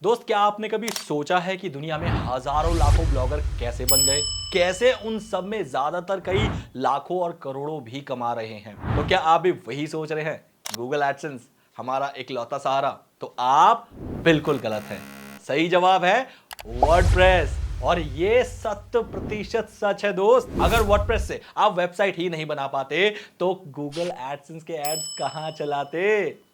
दोस्त, क्या आपने कभी सोचा है कि दुनिया में हजारों लाखों ब्लॉगर कैसे बन गए? कैसे उन सब में ज्यादातर कई लाखों और करोड़ों भी कमा रहे हैं? तो क्या आप भी वही सोच रहे हैं, गूगल एडसेंस हमारा इकलौता सहारा? तो आप बिल्कुल गलत हैं। सही जवाब है वर्डप्रेस। और ये 100% सच है दोस्त। अगर वर्डप्रेस से आप वेबसाइट ही नहीं बना पाते तो गूगल एडसेंस के एड्स कहां चलाते?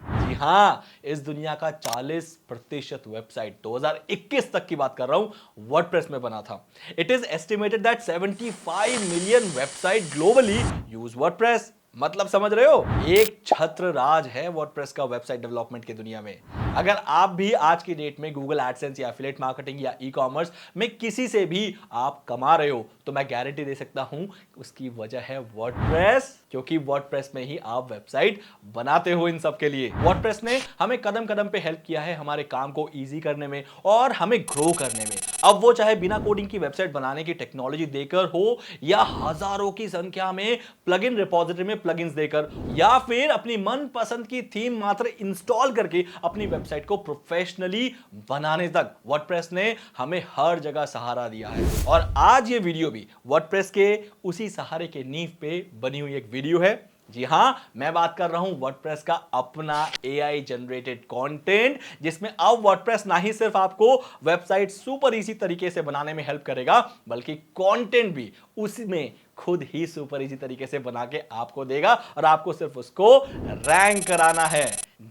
जी हां, इस दुनिया का 40% वेबसाइट 2021 तक की बात कर रहा हूं वर्डप्रेस में बना था। It is estimated that 75 million website globally use WordPress. मतलब समझ रहे हो, एक छत्र राज है वर्डप्रेस का वेबसाइट डेवलपमेंट की दुनिया में। अगर आप भी आज की डेट में गूगल एडसेंस या एफिलिएट मार्केटिंग या ई कॉमर्स में किसी से भी आप कमा रहे हो तो मैं गारंटी दे सकता हूं उसकी वजह है वर्डप्रेस, क्योंकि वर्डप्रेस में ही आप वेबसाइट बनाते हो। इन सब के लिए वर्डप्रेस ने हमें कदम कदम पे हेल्प किया है हमारे काम को इजी करने में और हमें ग्रो करने में। अब वो चाहे बिना कोडिंग की वेबसाइट बनाने की टेक्नोलॉजी देकर हो या हजारों की संख्या में प्लगइन रिपोजिटरी में प्लगइन्स देकर या फिर अपनी मनपसंद की थीम मात्र इंस्टॉल करके अपनी वेबसाइट को प्रोफेशनली बनाने तक वर्डप्रेस ने हमें हर जगह सहारा दिया है। और आज ये वीडियो भी वर्डप्रेस के उसी सहारे के नींव पे बनी हुई एक वीडियो है। जी हां, मैं बात कर रहा हूं वर्डप्रेस का अपना AI जनरेटेड कंटेंट, जिसमें अब वर्डप्रेस ना ही सिर्फ आपको वेबसाइट सुपर इजी तरीके से बनाने में हेल्प करेगा, बल्कि कंटेंट भी उसमें खुद ही सुपर इजी तरीके से बना के आपको देगा और आपको सिर्फ उसको रैंक कराना है।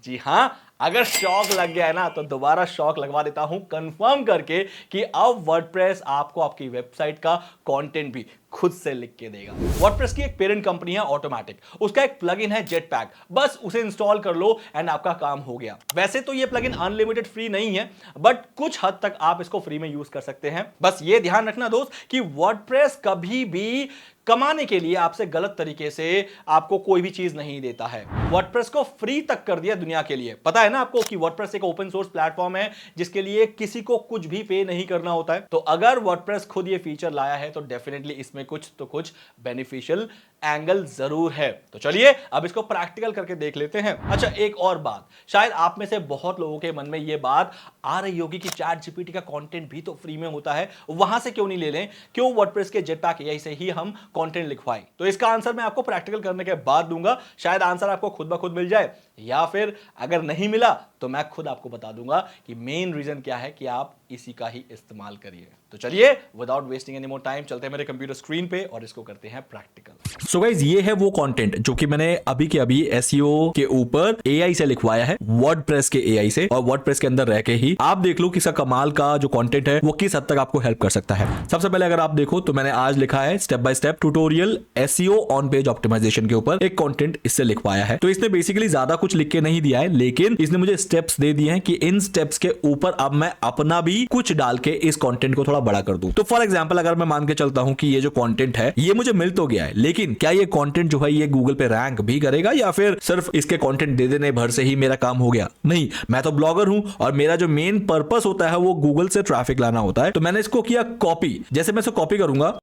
जी हां, अगर शॉक लग गया है ना तो दोबारा शॉक लगवा देता हूं कंफर्म करके कि अब वर्डप्रेस आपको आपकी वेबसाइट का कंटेंट भी खुद से लिख के देगा। वर्डप्रेस की एक पेरेंट कंपनी है ऑटोमेटिक, उसका एक प्लगइन है जेटपैक, बस उसे इंस्टॉल कर लो एंड आपका काम हो गया। वैसे तो ये प्लगइन अनलिमिटेड फ्री नहीं है, बट कुछ हद तक आप इसको फ्री में यूज कर सकते हैं। बस ये ध्यान रखना दोस्त कि वर्डप्रेस कभी भी कमाने के लिए आपसे गलत तरीके से आपको कोई भी चीज नहीं देता है। वर्डप्रेस को फ्री तक कर दिया दुनिया के लिए। पता है ना आपको कि वर्डप्रेस एक ओपन सोर्स प्लेटफॉर्म है जिसके लिए किसी को कुछ भी पे नहीं करना होता है। तो अगर वर्डप्रेस खुद ये फीचर लाया है तो डेफिनेटली इसमें कुछ तो कुछ बेनिफिशियल एंगल जरूर है। तो चलिए अब इसको प्रैक्टिकल करके देख लेते हैं। अच्छा, एक और बात, शायद आप में से बहुत लोगों के मन में यह बात आ रही होगी कि चैट जीपीटी का कंटेंट भी तो फ्री में होता है, वहां से क्यों नहीं ले लें, क्यों वर्डप्रेस के जेटपैक AI से ही हम कंटेंट लिखवाएं? तो इसका आंसर मैं आपको प्रैक्टिकल करने के बाद दूंगा। शायद आंसर आपको खुद ब खुद मिल जाए, या फिर अगर नहीं मिला तो मैं खुद आपको बता दूंगा कि मेन रीजन क्या है कि आप इसी का ही इस्तेमाल करिए। तो चलिए without wasting any more time चलते हैं मेरे कंप्यूटर स्क्रीन पे और इसको करते हैं प्रैक्टिकल। सो गाइज, ये है वो कंटेंट जो कि मैंने अभी के अभी एसईओ के ऊपर AI से लिखवाया है, वर्डप्रेस के AI से, और वर्डप्रेस के अंदर रह के ही आप देख लो कि इसका कमाल का जो कंटेंट है वो किस हद तक आपको हेल्प कर सकता है। सबसे पहले अगर आप देखो तो मैंने आज लिखा है step by step tutorial SEO on page optimization के ऊपर एक कंटेंट इससे लिखवाया है। तो इसने बेसिकली ज्यादा कुछ लिख के नहीं दिया है, लेकिन इसने मुझे स्टेप्स दे दिए हैं कि इन स्टेप्स के ऊपर अब मैं अपना भी कुछ डाल के इस कंटेंट को थोड़ा बड़ा कर दूं। तो फॉर एग्जांपल अगर मैं मान के चलता हूं कि ये जो कंटेंट है ये मुझे मिल तो गया है, लेकिन क्या ये कंटेंट जो है ये गूगल पे रैंक भी करेगा या फिर सिर्फ इसके कंटेंट दे देने भर से ही मेरा काम हो गया? नहीं, मैं तो ब्लॉगर हूं और मेरा जो मेन पर्पस होता है वो गूगल से ट्रैफिक लाना होता है। तो मैंने इसको किया कॉपी। जैसे मैं इसको कॉपी करूंगा,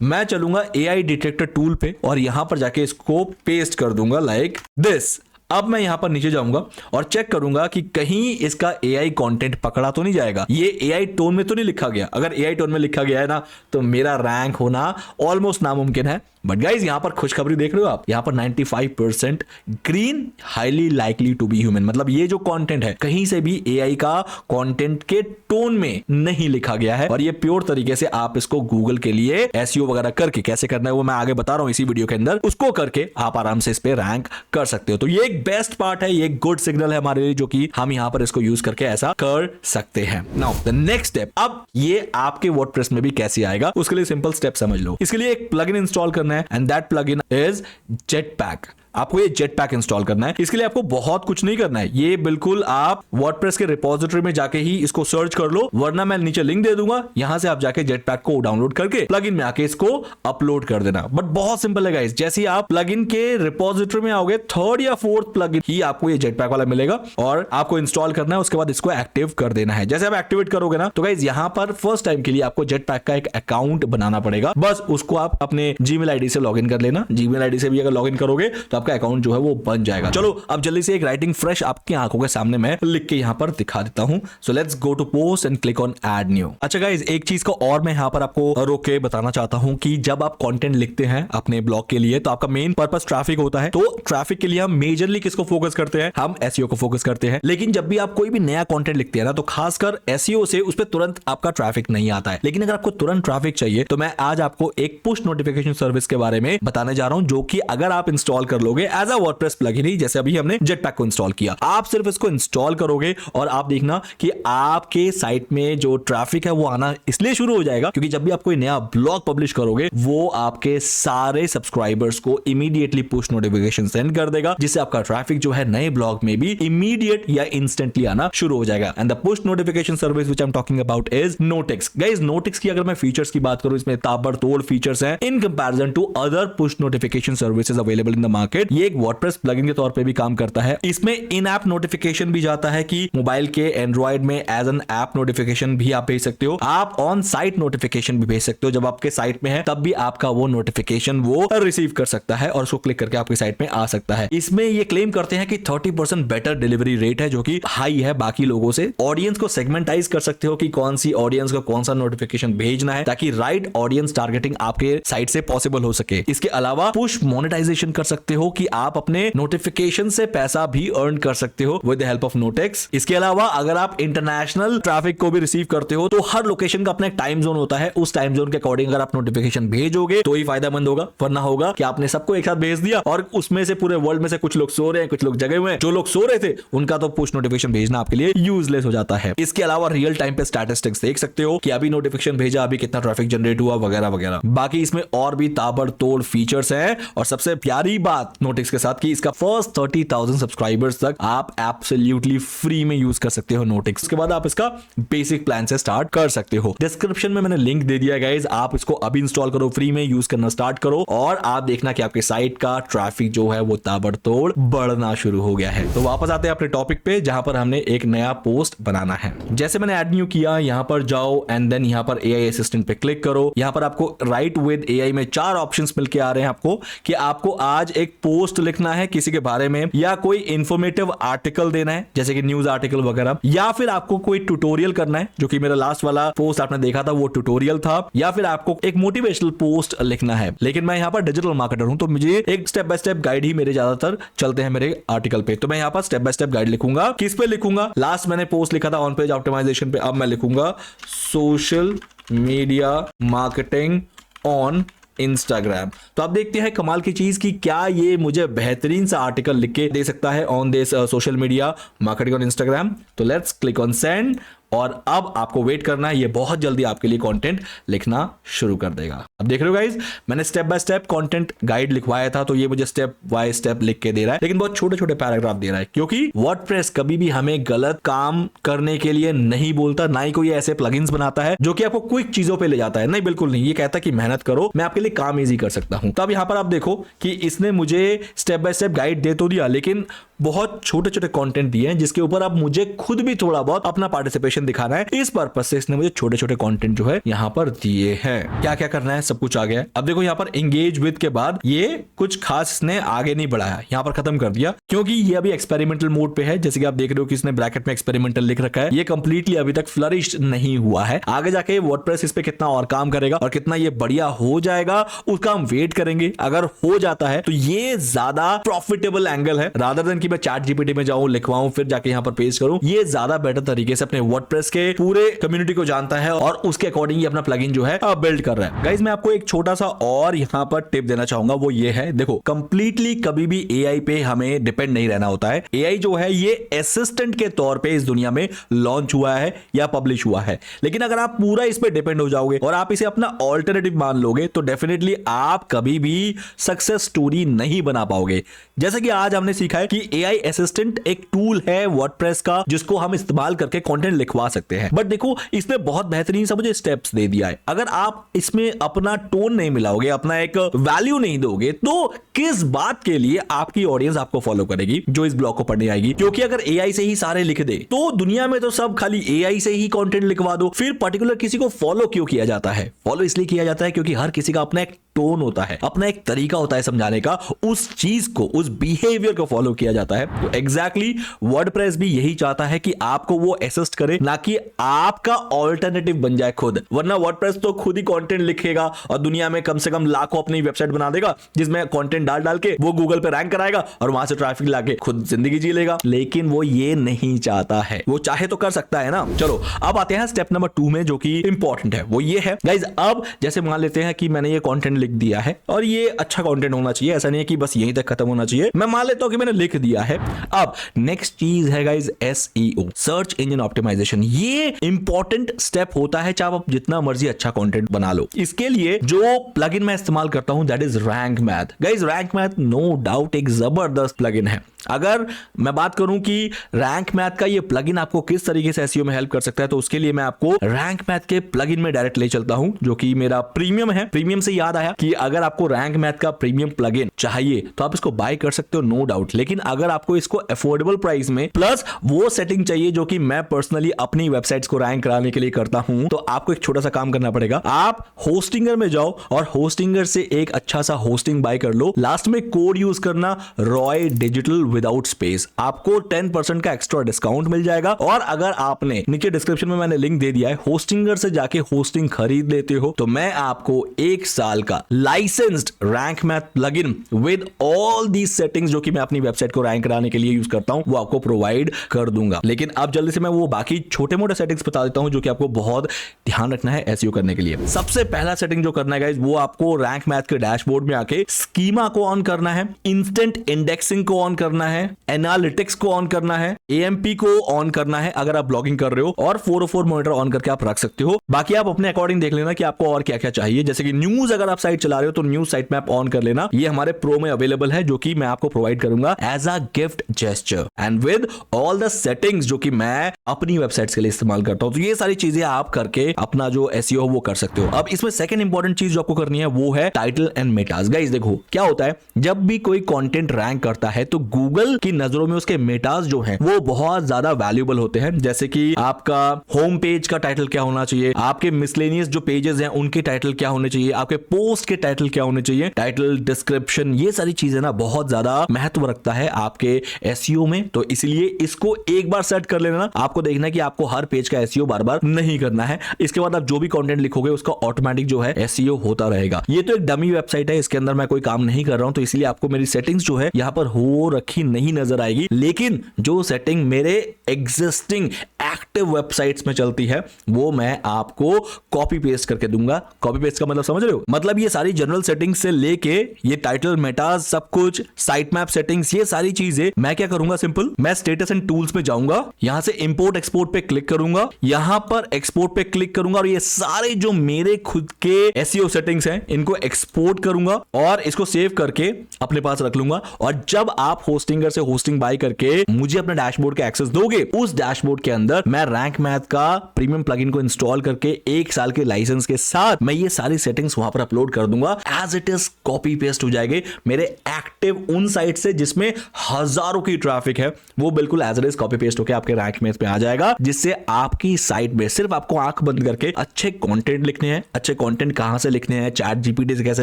मैं चलूंगा AI डिटेक्टर टूल पे और यहां पर जाके इसको पेस्ट कर दूंगा लाइक दिस। अब मैं यहां पर नीचे जाऊंगा और चेक करूंगा कि कहीं इसका AI कंटेंट पकड़ा तो नहीं जाएगा, ये AI टोन में तो नहीं लिखा गया। अगर AI टोन में लिखा गया है ना तो मेरा रैंक होना ऑलमोस्ट नामुमकिन है। बट गाइज, यहां पर खुशखबरी देख रहे हो आप, यहां पर 95% green, highly likely to be human. मतलब ये जो कंटेंट है कहीं से भी AI का कंटेंट के टोन में नहीं लिखा गया है और ये प्योर तरीके से आप इसको गूगल के लिए SEO वगैरह करके कैसे करना है वो मैं आगे बता रहा हूं इसी वीडियो के अंदर। उसको करके आप आराम से इस पे रैंक कर सकते हो। तो ये एक बेस्ट पार्ट है, ये एक गुड सिग्नल है हमारे लिए जो कि हम यहां पर इसको यूज करके ऐसा कर सकते हैं। नाउ द नेक्स्ट स्टेप, अब ये आपके वर्डप्रेस में भी कैसे आएगा उसके लिए सिंपल स्टेप समझ लो। इसके लिए एक प्लगइन इंस्टॉल करना है and that plugin is Jetpack। आपको ये जेटपैक इंस्टॉल करना है। इसके लिए आपको बहुत कुछ नहीं करना है, ये बिल्कुल आप वर्डप्रेस के रिपोजिटरी में जाके ही इसको सर्च कर लो, वरना मैं नीचे लिंक दे दूंगा, यहां से आप जाके जेटपैक को डाउनलोड करके प्लगइन में आके इसको अपलोड कर देना। बट बहुत सिंपल है गाइस, जैसे आप प्लगइन के रिपोजिटरी में आओगे थर्ड या फोर्थ प्लगइन ही आपको ये जेटपैक वाला मिलेगा और आपको इंस्टॉल करना है। उसके बाद इसको एक्टिव कर देना है। जैसे आप एक्टिवेट करोगे ना तो गाइस यहां पर फर्स्ट टाइम के लिए आपको जेटपैक का एक अकाउंट बनाना पड़ेगा। बस उसको आप अपने जीमेल आईडी से लॉगिन कर लेना। जीमेल आईडी से भी अगर लॉगिन करोगे तो आपका अकाउंट जो है वो बन जाएगा। चलो अब जल्दी से एक राइटिंग फ्रेश आपकी आंखों के सामने मैं लिख के यहाँ पर दिखा देता हूँ। So let's go to post and click on add new. अच्छा गाइज, एक चीज को और मैं यहाँ पर आपको रोक के बताना चाहता हूँ कि जब आप कंटेंट लिखते हैं अपने ब्लॉग के लिए तो आपका मेन पर्पस ट्रैफिक होता है। तो ट्रैफिक के लिए हम मेजरली किसको फोकस करते हैं? हम एसईओ को फोकस करते हैं। लेकिन जब भी आप कोई भी नया कंटेंट लिखते हैं ना, तो खासकर एसईओ से उस पर तुरंत आपका ट्रैफिक नहीं आता है। लेकिन अगर आपको तुरंत ट्रैफिक चाहिए तो मैं आज आपको एक पुश नोटिफिकेशन सर्विस के बारे में बताने जा रहा हूं, जो कि अगर आप इंस्टॉल कर लोगे एज अ वर्डप्रेस प्लगइन ही, जैसे अभी हमने जेटपैक को इंस्टॉल किया, आप सिर्फ इसको इंस्टॉल करोगे और आप देखना कि आपके साइट में जो ट्रैफिक है वो आना इसलिए शुरू हो जाएगा क्योंकि जब भी आप कोई नया ब्लॉग पब्लिश करोगे वो आपके सारे सब्सक्राइबर्स को इमीडिएटली पुश नोटिफिकेशन सेंड कर देगा, जिससे आपका ट्रैफिक जो है नए ब्लॉग में भी इमीडिएट या इंस्टेंटली आना शुरू हो जाएगा। And the push notification service which I am talking about is Notix. Guys, Notix की अगर मैं फीचर्स की बात करूं, इसमें ताबड़तोड़ फीचर्स हैं in comparison to other push notification services available in the market. ये एक वर्डप्रेस प्लगइन के तौर पे भी काम करता है। इसमें इन ऐप नोटिफिकेशन भी जाता है कि मोबाइल के एंड्रॉइड में एज एन ऐप नोटिफिकेशन भी आप भेज सकते हो। आप ऑन साइट नोटिफिकेशन भी भेज सकते हो, जब आपके साइट में है तब भी आपका वो नोटिफिकेशन वो रिसीव कर सकता है और उसको क्लिक करके आपकी साइट में आ सकता है। इसमें ये क्लेम करते हैं कि 30% बेटर डिलीवरी रेट है, जो कि हाई है बाकी लोगों से। ऑडियंस को सेगमेंटाइज कर सकते हो कि कौन सी ऑडियंस को कौन सा नोटिफिकेशन भेजना है ताकि राइट ऑडियंस टारगेटिंग आपके साइट से पॉसिबल हो सके। इसके अलावा पुश मोनेटाइजेशन कर सकते हो कि आप अपने नोटिफिकेशन से पैसा भी अर्न कर सकते हो विद द हेल्प ऑफ नोटिक्स। इसके अलावा अगर आप इंटरनेशनल ट्रैफिक को भी रिसीव करते हो तो हर लोकेशन का अपना एक टाइम जोन होता है, उस टाइम जोन के अकॉर्डिंग अगर आप नोटिफिकेशन भेजोगे तो ही फायदेमंद होगा, वरना होगा कि आपने सबको एक साथ भेज दिया और उसमें से पूरे वर्ल्ड में से कुछ लोग सो रहे हैं, कुछ लोग जगे हुए हैं। जो लोग सो रहे थे उनका तो पुश नोटिफिकेशन भेजना आपके लिए यूजलेस हो जाता है। इसके अलावा रियल टाइम पे स्टैटिस्टिक्स देख सकते हो कि अभी नोटिफिकेशन भेजा, अभी कितना ट्रैफिक जनरेट हुआ वगैरह वगैरह। बाकी इसमें और भी ताबड़तोड़ फीचर्स हैं और सबसे प्यारी बात नोटिक्स के साथ कि इसका फर्स्ट 30,000 सब्सक्राइबर्स तक आप एब्सोल्युटली फ्री में यूज कर सकते हो नोटिक्स। उसके बाद आप इसका बेसिक प्लान से स्टार्ट कर सकते हो। डिस्क्रिप्शन में मैंने लिंक दे दिया गाइस, आप इसको अभी इंस्टॉल करो, फ्री में यूज करना स्टार्ट करो और आप देखना कि आपके साइट का ट्रैफिक जो है वो ताबड़तोड़ बढ़ना शुरू हो गया है। तो वापस आते हैं अपने टॉपिक पे जहां पर हमने एक नया पोस्ट बनाना है। जैसे मैंने ऐड न्यू किया, यहां पर जाओ एंड देन यहां पर एआई असिस्टेंट पे क्लिक करो। यहां पर आपको राइट विद एआई में 4 ऑप्शंस मिलके आ रहे हैं आपको कि आपको आज एक पोस्ट लिखना है किसी के बारे में, या कोई इंफॉर्मेटिव आर्टिकल देना है जैसे कि न्यूज आर्टिकल वगैरह, या फिर आपको कोई ट्यूटोरियल करना है, जो कि मेरा लास्ट वाला पोस्ट आपने देखा था वो ट्यूटोरियल था, या फिर आपको एक मोटिवेशनल पोस्ट लिखना है। लेकिन मैं यहां पर डिजिटल मार्केटर हूं तो मुझे एक स्टेप बाय स्टेप गाइड ही मेरे ज्यादातर चलते हैं मेरे आर्टिकल पे, तो मैं यहां पर स्टेप बाय स्टेप गाइड लिखूंगा। किस पे लिखूंगा? लास्ट मैंने पोस्ट लिखा था ऑन पेज ऑप्टिमाइजेशन पे, अब मैं लिखूंगा social media marketing on Instagram. तो आप देखते हैं कमाल की चीज कि क्या ये मुझे बेहतरीन सा आर्टिकल लिख के दे सकता है on this social media marketing on Instagram. तो लेट्स क्लिक ऑन सेंड और अब आपको वेट करना है, ये बहुत जल्दी आपके लिए कंटेंट लिखना शुरू कर देगा। अब देख रहे हो गाइज, मैंने step by step content guide लिखवाया था तो ये मुझे स्टेप बाय स्टेप लिख के दे रहा है, लेकिन बहुत छोटे छोटे पैराग्राफ दे रहा है क्योंकि वर्डप्रेस कभी भी हमें गलत काम करने के लिए नहीं बोलता, ना ही कोई ऐसे प्लगइन्स बनाता है जो कि आपको क्विक चीजों पे ले जाता है। नहीं, बिल्कुल नहीं, ये कहता है कि मेहनत करो, मैं आपके लिए काम इजी कर सकता हूं। तो अब यहां पर आप देखो कि इसने मुझे स्टेप बाय स्टेप गाइड दे तो दिया, लेकिन बहुत छोटे छोटे कंटेंट दिए हैं जिसके ऊपर अब मुझे खुद भी थोड़ा बहुत अपना पार्टिसिपेशन दिखाना है। इस पर्पस से इसने मुझे छोटे छोटे कंटेंट जो है यहां पर दिए हैं। क्या क्या करना है सब कुछ आ गया है। अब देखो यहां पर एंगेज विद के बाद ये कुछ खास इसने आगे नहीं बढ़ाया, यहां पर खत्म कर दिया क्योंकि ये अभी एक्सपेरिमेंटल मोड पे है। जैसे कि आप देख रहे हो कि इसने ब्रैकेट में एक्सपेरिमेंटल लिख रखा है, ये कंप्लीटली अभी तक फ्लरिश नहीं हुआ है। आगे जाके वर्डप्रेस इस पे कितना और काम करेगा और कितना ये बढ़िया हो जाएगा उसका हम वेट करेंगे। अगर हो जाता है तो ये ज्यादा प्रॉफिटेबल एंगल है रादर देन कि मैं चैट जीपीटी में जाऊं, लिखवाऊं, फिर जाके यहां पर पेस्ट करूं। ये ज्यादा बेटर तरीके से अपने वर्डप्रेस के पूरे कम्युनिटी को जानता है और उसके अकॉर्डिंग अपना प्लगइन जो है बिल्ड कर रहा है। गाइस, मैं आपको एक छोटा सा और यहां पर टिप देना चाहूंगा, वो ये है, देखो कंप्लीटली कभी भी एआई पे हमें डिपेंड नहीं रहना होता है। एआई जो है ये असिस्टेंट के तौर पे इस दुनिया में लॉन्च हुआ है या पब्लिश हुआ है, लेकिन अगर आप पूरा इस पे डिपेंड हो जाओगे और आप इसे अपना ऑल्टरनेटिव मान लोगे तो डेफिनेटली आप कभी भी सक्सेस स्टोरी नहीं बना पाओगे। जैसे कि आज हमने सीखा है कि एआई असिस्टेंट एक टूल है वर्डप्रेस का जिसको हम इस्तेमाल करके कंटेंट लिखवा सकते हैं। बट देखो इसने बहुत बेहतरीन सा मुझे स्टेप्स दे दिया है। अगर आप इसमें अपना टोन नहीं मिलाओगे, अपना एक वैल्यू नहीं दोगे, तो किस बात के लिए आपकी ऑडियंस आपको फॉलो करेगी जो इस ब्लॉग को पढ़ने आएगी? क्योंकि अगर एआई से ही सारे लिख दे तो दुनिया में तो सब खाली एआई से ही कंटेंट लिखवा दो, फिर पर्टिकुलर किसी को फॉलो क्यों किया जाता है? फॉलो इसलिए किया जाता है क्योंकि हर किसी का अपना एक टोन होता है, अपना एक तरीका होता है समझाने का, उस चीज को, उस बिहेवियर को फॉलो किया जाता है। तो एग्जैक्टली वर्डप्रेस भी यही चाहता है कि आपको वो असिस्ट करे, ना कि आपका ऑल्टरनेटिव बन जाए खुद। वरना वर्डप्रेस तो खुद ही कंटेंट लिखेगा और दुनिया में कम से कम लाखों अपनी वेबसाइट बना देगा, जिसमें कंटेंट डाल डाल के वो गूगल पे रैंक कराएगा और वहां से ट्रैफिक लाके खुद जिंदगी जी लेगा। लेकिन वो ये नहीं चाहता है। वो चाहे तो कर सकता है ना। चलो अब आते हैं स्टेप नंबर 2 में, जो कि इंपॉर्टेंट है। वो ये है गाइज, अब जैसे मान लेते हैं कि मैंने ये कंटेंट लिख दिया है और ये अच्छा कंटेंट होना चाहिए, ऐसा नहीं है कि बस यहीं तक खत्म होना चाहिए। मैं मान लेता हूं कि मैंने लिख दिया है। अब नेक्स्ट चीज है guys SEO, search engine optimization. ये इंपॉर्टेंट स्टेप होता है, चाहे आप जितना मर्जी अच्छा कंटेंट बना लो। इसके लिए जो प्लगइन मैं इस्तेमाल करता हूं that is Rank Math. Guys Rank Math no doubt एक जबरदस्त प्लगइन है। अगर मैं बात करूं कि रैंक मैथ का ये प्लगइन आपको किस तरीके से एसईओ में हेल्प कर सकता है, तो उसके लिए मैं आपको रैंक मैथ के प्लगइन में डायरेक्ट ले चलता हूं, जो कि मेरा प्रीमियम है। प्रीमियम से याद आया कि अगर आपको रैंक मैथ का प्रीमियम प्लगइन चाहिए तो आप इसको बाय कर सकते हो, नो डाउट। लेकिन अगर आपको इसको अफोर्डेबल प्राइस में प्लस वो सेटिंग चाहिए जो कि मैं पर्सनली अपनी वेबसाइट्स को रैंक कराने के लिए करता हूं, तो आपको एक छोटा सा काम करना पड़ेगा। आप होस्टिंगर में जाओ और होस्टिंगर से एक अच्छा सा होस्टिंग बाय कर लो। लास्ट में कोड यूज करना रॉय डिजिटल विदाउट स्पेस, आपको 10% का एक्स्ट्रा डिस्काउंट मिल जाएगा। और अगर आपने नीचे डिस्क्रिप्शन में मैंने लिंक दे दिया है, होस्टिंगर से जाके होस्टिंग खरीद लेते हो, तो मैं आपको 1 साल का licensed rank math plugin with all the settings जो कि मैं अपनी वेबसाइट को रैंक कराने के लिए यूज करता हूं, वो आपको प्रोवाइड कर दूंगा। लेकिन अब जल्दी से मैं वो बाकी छोटे मोटे सेटिंग्स बता देता हूं जो कि आपको बहुत ध्यान रखना है एसईओ करने के लिए। सबसे पहला सेटिंग जो करना है गाइस, वो आपको रैंक मैथ के डैशबोर्ड में आके स्कीमा को ऑन करना है, इंस्टेंट इंडेक्सिंग को ऑन करना है, एनालिटिक्स को ऑन करना है, एएमपी को ऑन करना है अगर आप ब्लॉगिंग कर रहे हो, और 404 मॉनिटर ऑन करके आप रख सकते हो। बाकी आप अपने अकॉर्डिंग देख लेना कि आपको और क्या क्या चाहिए। जैसे कि न्यूज अगर आप साइट चला रहे हो तो न्यूज साइट में आप ऑन कर लेना, ये हमारे प्रो में अवेलेबल है, जो कि मैं आपको प्रोवाइड करूंगा as a gift gesture and with all the settings जो कि मैं अपनी वेबसाइट्स के लिए इस्तेमाल करता हूं। तो ये सारी चीजें आप करके अपना जो एसईओ वो कर सकते हो। अब इसमें सेकंड इंपॉर्टेंट चीज जो आपको करनी है वो है टाइटल एंड मेटास। गाइस देखो क्या होता है, जब भी कोई कंटेंट रैंक करता है तो गूगल की नजरों में उसके मेटास जो हैं वो बहुत ज्यादा वैल्यूएबल होते हैं। जैसे कि आपका होम पेज का टाइटल क्या होना चाहिए, आपके मिसलेनियस जो पेजेस हैं उनके टाइटल क्या होने चाहिए, आपके पोस्ट के टाइटल क्या होने चाहिए, टाइटल, डिस्क्रिप्शन, ये सारी चीजें ना बहुत ज्यादा महत्व रखता है आपके एसईओ में। तो इसलिए इसको एक बार सेट कर लेना। आपको देखना है कि आपको हर पेज का एसईओ बार बार नहीं करना है। इसके बाद आप जो भी कंटेंट लिखोगे उसका ऑटोमेटिक जो है एसईओ होता रहेगा। ये तो एक डमी वेबसाइट है, इसके अंदर मैं कोई काम नहीं कर रहा हूं, तो इसलिए आपको मेरी सेटिंग्स जो है यहां पर हो रखी नहीं नजर आएगी। लेकिन जो सेटिंग मेरे एग्जिस्टिंग एक्टिव वेबसाइट्स में चलती है वो मैं आपको कॉपी पेस्ट करके दूंगा। कॉपी पेस्ट का मतलब समझ रहे हो, मतलब ये सारी जनरल सेटिंग्स से लेके ये टाइटल, मेटास, सब कुछ, साइट मैप सेटिंग्स, ये सारी चीजें मैं क्या करूंगा, सिंपल मैं स्टेटस एंड टूल्स में जाऊंगा, यहां से इंपोर्ट एक्सपोर्ट पे क्लिक करूंगा, यहां पर एक्सपोर्ट पे क्लिक करूंगा और ये सारे जो मेरे खुद के एसईओ सेटिंग्स हैं इनको एक्सपोर्ट करूंगा और इसको सेव करके अपने पास रख लूंगा। और जब आप होस्टिंगर से होस्टिंग बाय करके मुझे अपने डैशबोर्ड का एक्सेस दोगे, उस डैशबोर्ड के अंदर मैं रैंक मैथ का प्रीमियम प्लगइन को इंस्टॉल करके 1 साल के लाइसेंस के साथ मैं ये सारी सेटिंग्स वहां पर अपलोड कर दूंगा। As it is copy paste हो जाएंगे मेरे एक्टिव उन साइट से जिसमें हजारों की ट्रैफिक है, वो बिल्कुल as it is copy paste होकर आपके रैंक मैथ पे आ जाएगा, जिससे आपकी साइट में सिर्फ आपको आंख बंद करके अच्छे कंटेंट लिखने हैं। अच्छे कंटेंट कहां से लिखने हैं, चैट जीपीटी से कैसे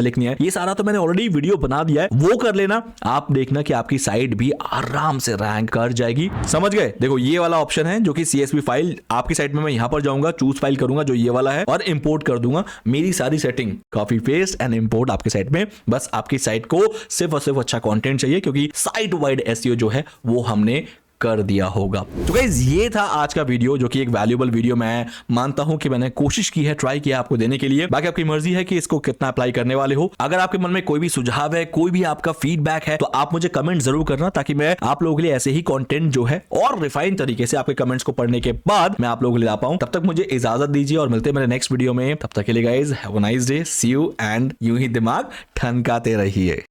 लिखनी है, ये सारा तो मैंने ऑलरेडी वीडियो बना दिया है, वो कर लेना। आप देखना कि आपकी साइट भी आराम से रैंक कर जाएगी। समझ गए? देखो ये वाला ऑप्शन है जो कि CSV फाइल आपकी साइट में, मैं यहां पर जाऊंगा, चूज फाइल करूंगा जो ये वाला है और इंपोर्ट कर दूंगा मेरी सारी setting, copy paste and import आपकी साइट में। बस आपकी साइट को सिर्फ और सिर्फ अच्छा कंटेंट चाहिए, क्योंकि साइट वाइड एसईओ जो है वो हमने कर दिया होगा। तो गाइस ये था आज का वीडियो, जो कि एक वैल्यूएबल वीडियो मैं मानता हूं कि मैंने कोशिश की है, ट्राई किया आपको देने के लिए। बाकी आपकी मर्जी है कि इसको कितना अप्लाई करने वाले हो। अगर आपके मन में कोई भी सुझाव है, कोई भी आपका फीडबैक है, तो आप मुझे कमेंट जरूर करना, ताकि मैं आप लोगों के लिए ऐसे ही कंटेंट जो है और रिफाइन तरीके से आपके कमेंट्स को पढ़ने के बाद मैं आप लोगों के लिए ला पाऊं। तब तक मुझे इजाजत दीजिए और मिलते हैं मेरे नेक्स्ट वीडियो में। तब तक के लिए guys have a nice day, see you, and यूं ही दिमाग ठनकाते रहिए।